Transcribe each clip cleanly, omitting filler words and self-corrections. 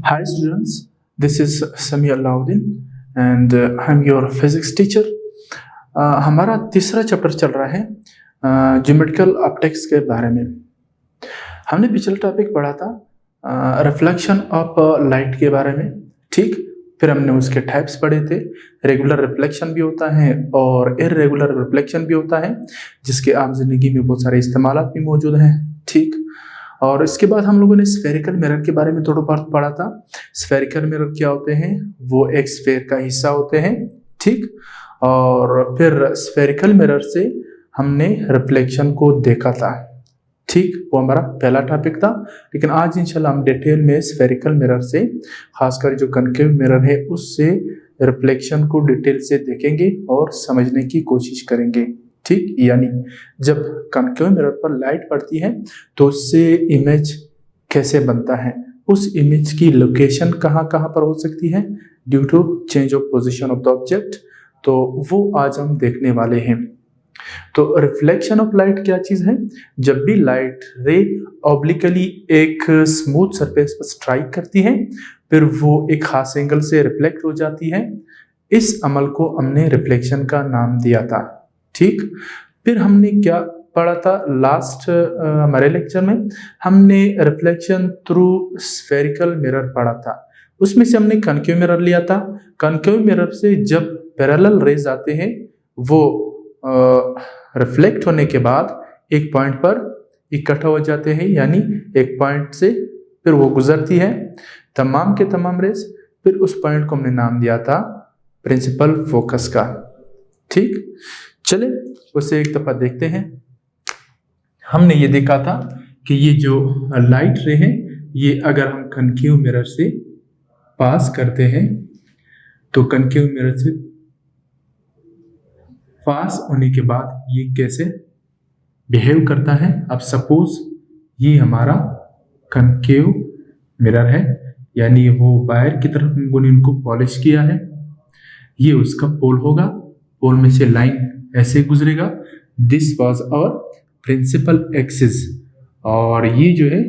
Hi students, this is Sami Alauddin and I'm your physics teacher. हमारा तीसरा chapter चल रहा है ज्योमेट्रिकल ऑप्टिक्स के बारे में। हमने पिछला टॉपिक पढ़ा था रिफ्लेक्शन ऑफ लाइट के बारे में, ठीक। फिर हमने उसके टाइप्स पढ़े थे। रेगुलर रिफ्लेक्शन भी होता है और इररेगुलर रिफ्लेक्शन भी होता है, जिसके आम जिंदगी में बहुत सारे इस्तेमाल भी मौजूद हैं, ठीक। और इसके बाद हम लोगों ने स्फेरिकल मिरर के बारे में थोड़ा बहुत पढ़ा था। स्फेरिकल मिरर क्या होते हैं? वो एक स्फेयर का हिस्सा होते हैं, ठीक। और फिर स्फेरिकल मिरर से हमने रिफ्लेक्शन को देखा था, ठीक। वो हमारा पहला टॉपिक था। लेकिन आज इंशाल्लाह हम डिटेल में स्फेरिकल मिरर से, खासकर जो कनकेव मिरर है उससे रिफ्लेक्शन को डिटेल से देखेंगे और समझने की कोशिश करेंगे, ठीक। यानी जब कनकेव मिरर पर लाइट पड़ती है तो उससे इमेज कैसे बनता है, उस इमेज की लोकेशन कहाँ कहाँ पर हो सकती है due to change of position of the object, तो वो आज हम देखने वाले हैं। तो रिफ्लेक्शन ऑफ लाइट क्या चीज है? जब भी लाइट रे ऑब्लिकली एक स्मूथ सरफेस पर स्ट्राइक करती है, फिर वो एक खास एंगल से रिफ्लेक्ट हो जाती है। इस अमल को हमने रिफ्लेक्शन का नाम दिया था, ठीक। फिर हमने क्या पढ़ा था लास्ट हमारे लेक्चर में? हमने रिफ्लेक्शन थ्रू स्फेरिकल मिरर पढ़ा था। उसमें से हमने कनकेव मिरर लिया था। कनकेव मिरर से जब पैरेलल रेज आते हैं वो रिफ्लेक्ट होने के बाद एक पॉइंट पर इकट्ठा हो जाते हैं, यानी एक पॉइंट से फिर वो गुजरती है तमाम के तमाम रेज। फिर उस पॉइंट को हमने नाम दिया था प्रिंसिपल फोकस का, ठीक। चले उसे एक दफा देखते हैं। हमने ये देखा था कि ये जो लाइट रे है, ये अगर हम कनकेव मिरर से पास करते हैं तो कनकेव मिरर से पास होने के बाद ये कैसे बिहेव करता है। अब सपोज ये हमारा कनकेव मिरर है, यानी वो बाहर की तरफ हमने इनको पॉलिश किया है। ये उसका पोल होगा, पोल में से लाइन ऐसे गुजरेगा। This was our principal axis, और ये जो है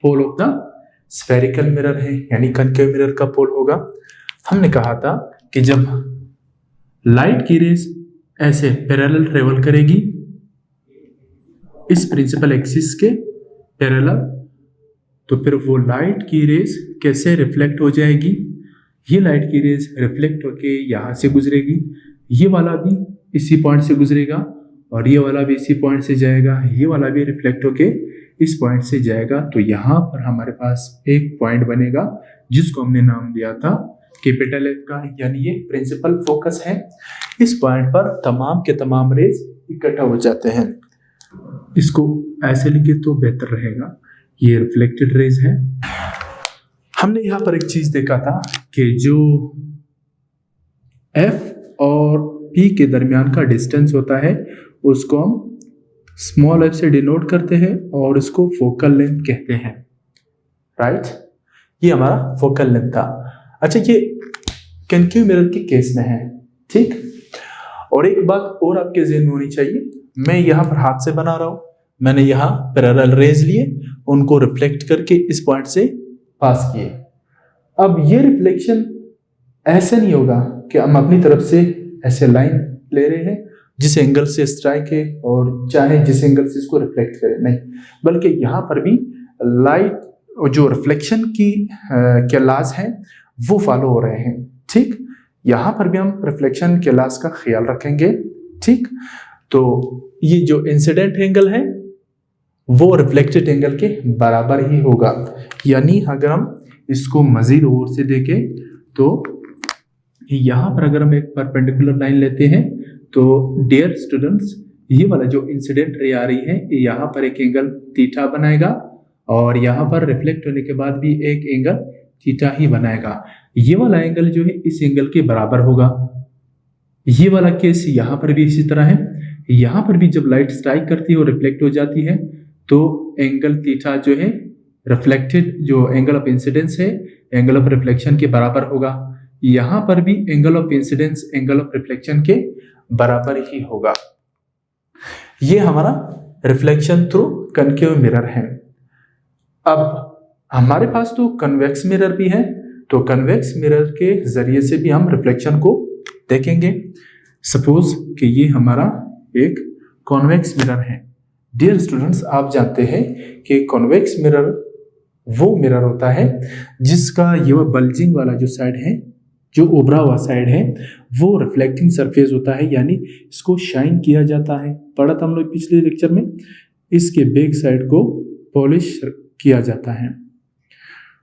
pole of the spherical mirror है, यानी कनकेव मिरर का पोल होगा। हमने कहा था कि जब लाइट की रेस ऐसे पैरेलल ट्रेवल करेगी इस प्रिंसिपल एक्सिस के पैरेलल, तो फिर वो लाइट की रेस कैसे रिफ्लेक्ट हो जाएगी। ये लाइट की रेस रिफ्लेक्ट होके यहाँ से गुजरेगी, ये वाला भी इसी पॉइंट से गुजरेगा और ये वाला भी इसी पॉइंट से जाएगा, ये वाला भी रिफ्लेक्ट होके इस पॉइंट से जाएगा। तो यहाँ पर हमारे पास एक पॉइंट बनेगा जिसको हमने नाम दिया था कैपिटल एफ का, यानी ये प्रिंसिपल फोकस है। इस पॉइंट पर तमाम के तमाम रेज इकट्ठा हो जाते हैं। इसको ऐसे लिखे तो बेहतर रहेगा, ये रिफ्लेक्टेड रेज है। हमने यहाँ पर एक चीज देखा था कि जो एफ और पी के दरमियान का डिस्टेंस होता है उसको हम स्मॉल एफ से डिनोट करते हैं और इसको फोकल लेंथ कहते हैं, राइट। ये हमारा फोकल लेंथ था। अच्छा, ये कनकेव मिरर के केस में है, ठीक। और एक बात और आपके ज़हन में होनी चाहिए, मैं यहाँ पर हाथ से बना रहा हूँ, मैंने यहाँ पैरेलल रेज लिए, उनको रिफ्लेक्ट करके इस पॉइंट से पास किए। अब ये रिफ्लेक्शन ऐसे नहीं होगा कि हम अपनी तरफ से ऐसे लाइन ले रहे हैं जिस एंगल से स्ट्राइक है और चाहे जिस एंगल से इसको रिफ्लेक्ट करें, नहीं, बल्कि यहाँ पर भी लाइट जो रिफ्लेक्शन की के लॉज हैं वो फॉलो हो रहे हैं, ठीक। यहाँ पर भी हम रिफ्लेक्शन के लॉज का ख्याल रखेंगे, ठीक। तो ये जो इंसिडेंट एंगल है वो रिफ्लेक्टेड एंगल के बराबर ही होगा। यानी अगर हम इसको मजीद और से देखें तो यहाँ पर अगर हम एक परपेंडिकुलर लाइन लेते हैं तो डियर स्टूडेंट्स, ये वाला जो इंसिडेंट रे आ रही है यहाँ पर एक एंगल थीटा बनाएगा और यहाँ पर रिफ्लेक्ट होने के बाद भी एक एंगल थीटा ही बनाएगा। ये वाला एंगल जो है इस एंगल के बराबर होगा। ये वाला केस यहाँ पर भी इसी तरह है। यहाँ पर भी जब लाइट स्ट्राइक करती है और रिफ्लेक्ट हो जाती है तो एंगल थीटा जो है रिफ्लेक्टेड जो एंगल ऑफ इंसिडेंस है एंगल ऑफ रिफ्लेक्शन के बराबर होगा। यहाँ पर भी angle of incidence angle of reflection के बराबर ही होगा। ये हमारा रिफ्लेक्शन थ्रू कनकेव मिरर है। अब हमारे पास तो कन्वेक्स मिरर भी है, तो कन्वेक्स मिरर के जरिए से भी हम रिफ्लेक्शन को देखेंगे। सपोज कि ये हमारा एक कॉन्वेक्स मिरर है। डियर स्टूडेंट्स, आप जानते हैं कि कॉन्वेक्स मिरर वो मिरर होता है जिसका ये बल्जिंग वाला जो साइड है, जो उभरा हुआ साइड है, वो रिफ्लेक्टिंग सरफेस होता है, यानी इसको शाइन किया जाता है। पढ़ा था हम लोग पिछले लेक्चर में। इसके बैक साइड को पॉलिश किया जाता है।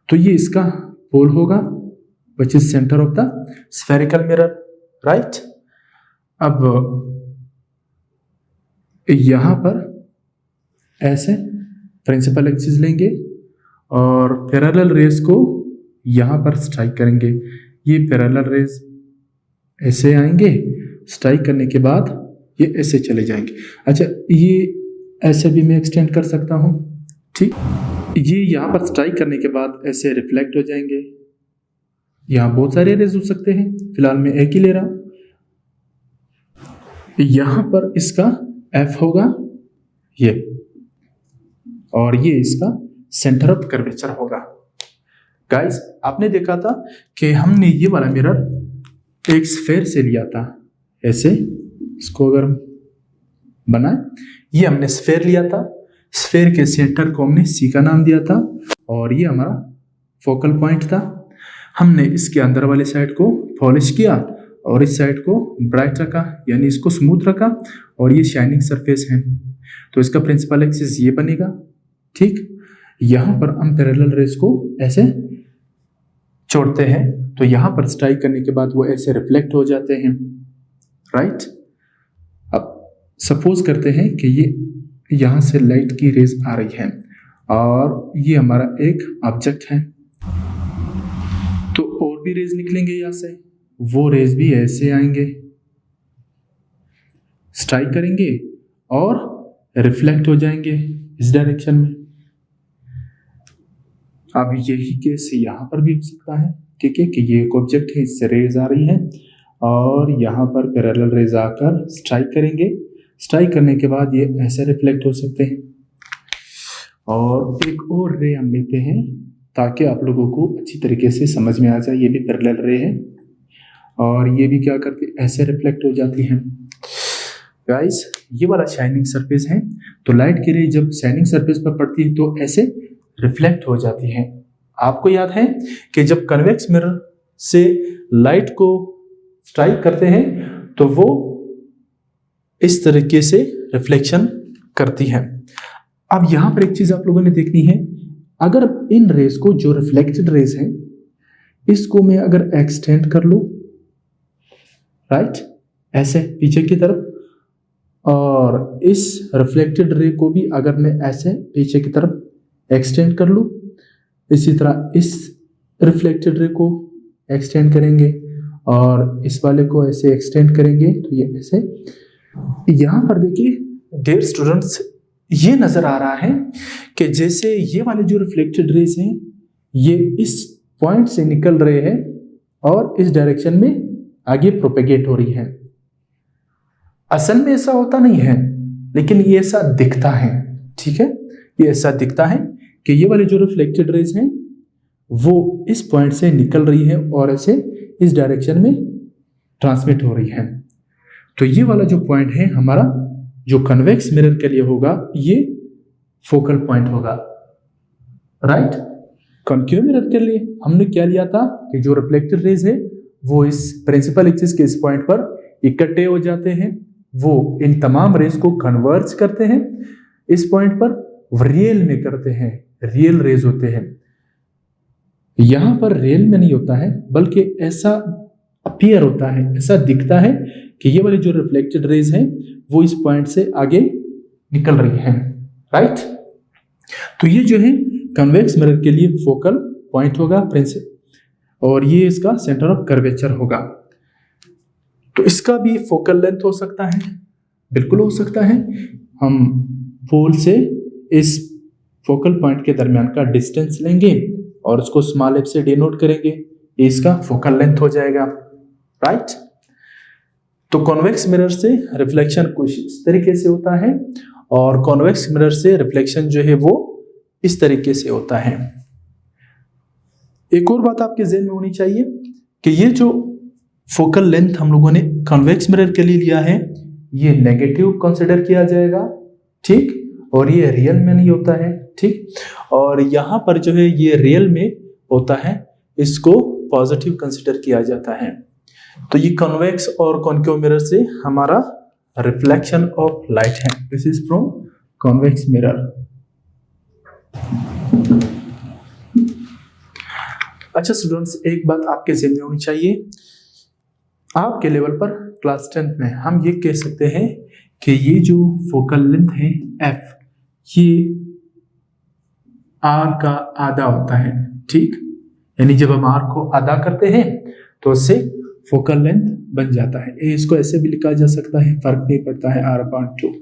तो ये इसका पोल होगा which is centre of the spherical mirror, right. अब यहां पर ऐसे प्रिंसिपल एक्सिस लेंगे और पैरेलल रेज को यहां पर स्ट्राइक करेंगे। ये पैरेलल रेज ऐसे आएंगे, स्ट्राइक करने के बाद ये ऐसे चले जाएंगे। अच्छा, ये ऐसे भी मैं एक्सटेंड कर सकता हूं, ठीक। ये यहाँ पर स्ट्राइक करने के बाद ऐसे रिफ्लेक्ट हो जाएंगे। यहाँ बहुत सारे रेज हो सकते हैं, फिलहाल मैं एक ही ले रहा हूं। यहां पर इसका एफ होगा ये, और ये इसका सेंटर ऑफ कर्वेचर होगा। गाइस, आपने देखा था कि हमने ये वाला मिरर एक स्फेयर से लिया था, ऐसे इसको अगर बनाए, ये हमने स्फेयर लिया था। स्फेयर के सेंटर को हमने सी का नाम दिया था और ये हमारा फोकल पॉइंट था। हमने इसके अंदर वाले साइड को पॉलिश किया और इस साइड को ब्राइट रखा, यानी इसको स्मूथ रखा, और ये शाइनिंग सरफेस है। तो इसका प्रिंसिपल एक्सिस ये बनेगा, ठीक। यहां पर हम पैरेलल रेज को ऐसे छोड़ते हैं, तो यहां पर स्ट्राइक करने के बाद वो ऐसे रिफ्लेक्ट हो जाते हैं, राइट। अब सपोज करते हैं कि ये यहां से लाइट की रेज आ रही है और ये हमारा एक ऑब्जेक्ट है, तो और भी रेज निकलेंगे यहां से, वो रेज भी ऐसे आएंगे, स्ट्राइक करेंगे और रिफ्लेक्ट हो जाएंगे इस डायरेक्शन में। अब यही केस यहां पर भी हो सकता है, ठीक है, कि ये एक ऑब्जेक्ट है, इससे रेज आ रही है और यहां पर पैरेलल रेज आकर स्ट्राइक करेंगे। स्ट्राइक करने के बाद ये ऐसे रिफ्लेक्ट हो सकते हैं। और एक और रे हम लेते हैं ताकि आप लोगों को अच्छी तरीके से समझ में आ जाए। ये भी पैरेलल रे है और ये भी क्या करती, ऐसे रिफ्लेक्ट हो जाती है। गाइस, ये वाला शाइनिंग सरफेस है, तो लाइट की रे जब शाइनिंग सरफेस पर पड़ती है तो ऐसे रिफ्लेक्ट हो जाती है। आपको याद है कि जब कन्वेक्स मिरर से लाइट को स्ट्राइक करते हैं तो वो इस तरीके से रिफ्लेक्शन करती है। अब यहां पर एक चीज आप लोगों ने देखनी है, अगर इन रेज को, जो रिफ्लेक्टेड रेज हैं, इसको मैं अगर एक्सटेंड कर लूं, राइट, ऐसे पीछे की तरफ, और इस रिफ्लेक्टेड रे को भी अगर मैं ऐसे पीछे की तरफ एक्सटेंड कर लूं, इसी तरह इस रिफ्लेक्टेड रे को एक्सटेंड करेंगे और इस वाले को ऐसे एक्सटेंड करेंगे, तो ये ऐसे। यहां पर देखिए डियर स्टूडेंट्स, ये नजर आ रहा है कि जैसे ये वाले जो रिफ्लेक्टेड रेज हैं ये इस पॉइंट से निकल रहे हैं और इस डायरेक्शन में आगे प्रोपेगेट हो रही है। असल में ऐसा होता नहीं है, लेकिन ये ऐसा दिखता है, ठीक है। ये ऐसा दिखता है कि ये वाले जो रिफ्लेक्टेड रेज हैं वो इस पॉइंट से निकल रही है और ऐसे इस डायरेक्शन में ट्रांसमिट हो रही है। तो ये वाला जो पॉइंट है हमारा, जो कन्वेक्स मिरर के लिए होगा, ये फोकल पॉइंट होगा, राइट। कॉन्केव मिरर के लिए हमने क्या लिया था कि जो रिफ्लेक्टेड रेज है वो इस प्रिंसिपल एक्सिस के इस पॉइंट पर इकट्ठे हो जाते हैं, वो इन तमाम रेज को कन्वर्ज करते हैं, इस पॉइंट पर रियल में करते हैं, रियल रेज होते हैं। यहां पर रियल में नहीं होता है, बल्कि ऐसा अपीयर होता है, ऐसा दिखता है कि ये वाली जो रिफ्लेक्टेड रेज हैं वो इस पॉइंट से आगे निकल रही हैं, राइट। तो ये जो है कन्वेक्स मिरर के लिए फोकल पॉइंट होगा प्रिंसिपल, और ये इसका सेंटर ऑफ कर्वेचर होगा। तो इसका भी फोकल लेंथ हो सकता है, बिल्कुल हो सकता है। हम पोल से इस फोकल पॉइंट के दरमियान का डिस्टेंस लेंगे और उसको स्मॉल एफ से डिनोट करेंगे, ये इसका फोकल लेंथ हो जाएगा, राइट। तो कॉन्वेक्स मिरर से रिफ्लेक्शन कुछ इस तरीके से होता है और कॉन्वेक्स मिरर से रिफ्लेक्शन जो है वो इस तरीके से होता है। एक और बात आपके ज़हन में होनी चाहिए कि ये जो फोकल लेंथ हम लोगों ने कॉन्वेक्स मिरर के लिए लिया है, ये नेगेटिव कंसिडर किया जाएगा, ठीक, और ये रियल में नहीं होता है, ठीक। और यहाँ पर जो है ये रियल में होता है, इसको पॉजिटिव कंसिडर किया जाता है। तो ये कॉन्वेक्स और कॉन्केव मिरर से हमारा रिफ्लेक्शन ऑफ लाइट है। This is from convex mirror. अच्छा स्टूडेंट्स, एक बात आपके ज़हन में होनी चाहिए, आपके लेवल पर क्लास 10th में हम ये कह सकते हैं कि ये जो फोकल लेंथ है f, ये r का आधा होता है, ठीक। यानी जब हम r को आधा करते हैं तो उससे फोकल लेंथ बन जाता है। इसको ऐसे भी लिखा जा सकता है, फर्क नहीं पड़ता है, r/2।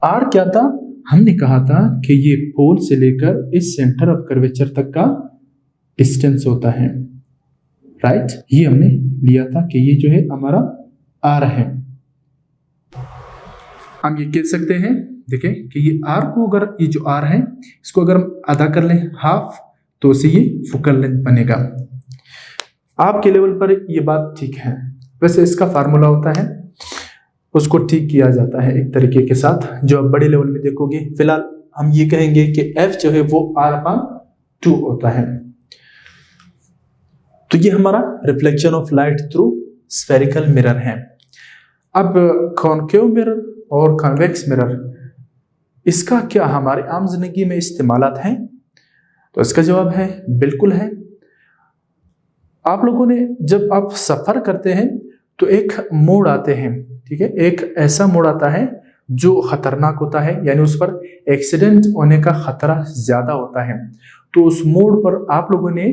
r क्या था? हमने कहा था कि ये पोल से लेकर इस सेंटर ऑफ कर्वेचर तक का डिस्टेंस होता है, राइट। ये हमने लिया था कि ये जो है हमारा r है। हम ये कह सकते हैं, देखें कि ये r को, अगर ये जो r है इसको अगर हम आधा कर लें हाफ, तो उसे ये फोकल लेंथ बनेगा। आपके लेवल पर ये बात ठीक है। वैसे इसका फार्मूला होता है, उसको ठीक किया जाता है एक तरीके के साथ, जो आप बड़े लेवल में देखोगे। फिलहाल हम ये कहेंगे कि f जो है वो r/2 होता है। तो ये हमारा reflection of light through spherical mirror है। अब कॉन्केव मिरर और कॉन्वेक्स मिरर, इसका क्या हमारे आम जिंदगी में इस्तेमालात हैं? तो इसका जवाब है बिल्कुल है। आप लोगों ने, जब आप सफर करते हैं तो एक मोड़ आते हैं, ठीक है, एक ऐसा मोड़ आता है जो खतरनाक होता है, यानी उस पर एक्सीडेंट होने का खतरा ज्यादा होता है। तो उस मोड़ पर आप लोगों ने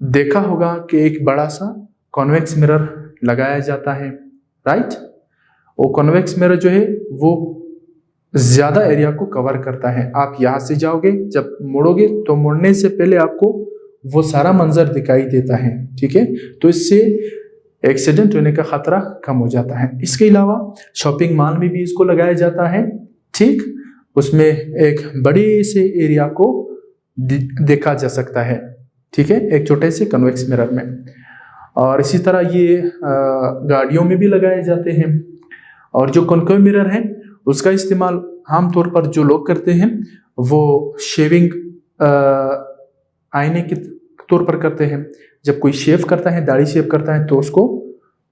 देखा होगा कि एक बड़ा सा कॉन्वेक्स मिरर लगाया जाता है, राइट। वो कॉन्वेक्स मिरर जो है वो ज्यादा एरिया को कवर करता है। आप यहाँ से जाओगे, जब मुड़ोगे तो मुड़ने से पहले आपको वो सारा मंजर दिखाई देता है, ठीक है। तो इससे एक्सीडेंट होने का खतरा कम हो जाता है। इसके अलावा शॉपिंग मॉल में भी इसको लगाया जाता है, ठीक। उसमें एक बड़े से एरिया को देखा जा सकता है, ठीक है, एक छोटे से कन्वेक्स मिरर में। और इसी तरह ये गाड़ियों में भी लगाए जाते हैं। और जो कॉन्केव मिरर है उसका इस्तेमाल आमतौर पर जो लोग करते हैं वो शेविंग आईने के तौर पर करते हैं। जब कोई शेव करता है, दाढ़ी शेव करता है, तो उसको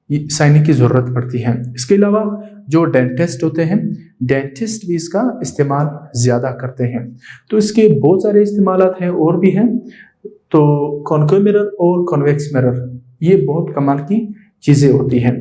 आईने की ज़रूरत पड़ती है। इसके अलावा जो डेंटिस्ट होते हैं, डेंटिस्ट भी इसका इस्तेमाल ज़्यादा करते हैं। तो इसके बहुत सारे इस्तेमालात हैं और भी हैं। तो कॉन्केव मिरर और कॉन्वेक्स मिरर ये बहुत कमाल की चीज़ें होती हैं।